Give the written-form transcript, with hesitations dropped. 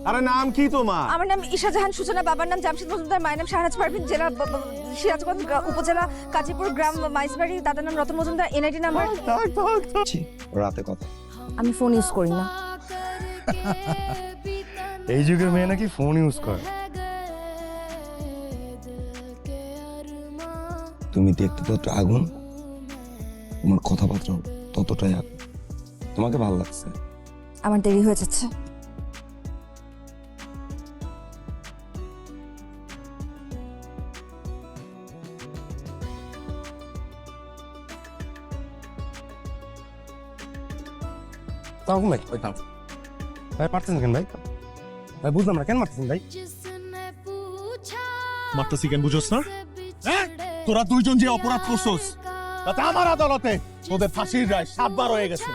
আরে নাম কি তোমার? আমার নাম ঈশা জাহান সূচনা, বাবার নাম জামশেদ মজুমদার, মায়ের নাম শাহনাজ পারভিন, জেলা সিরাজগঞ্জ, উপজেলা কাজীপুর, গ্রাম মাইসবাড়ি, দাদার নাম রতন মজুমদার, এনআইডি নাম্বার। রাতে কথা। আমি ফোন ইউজ করি না। এই যুগের মেয়ে নাকি ফোন ইউজ করে? তুমি দেখতে ততটা আগুন, তোমার কথাবার্তা ততটাই আগুন। তোমাকে ভালো লাগছে? আমার দেরি হয়ে যাচ্ছে। ভাই ভাই পারতেছেন কেন ভাই? ভাই বুঝলাম না কেন মারতেছেন ভাই? মারতেছি কেন বুঝোস না? হ্যাঁ, তোরা দুইজন যে অপরাধ করছস তাতে আমার আদালতে তোদের ফাঁসির রায় 7 বার হয়ে গেছে।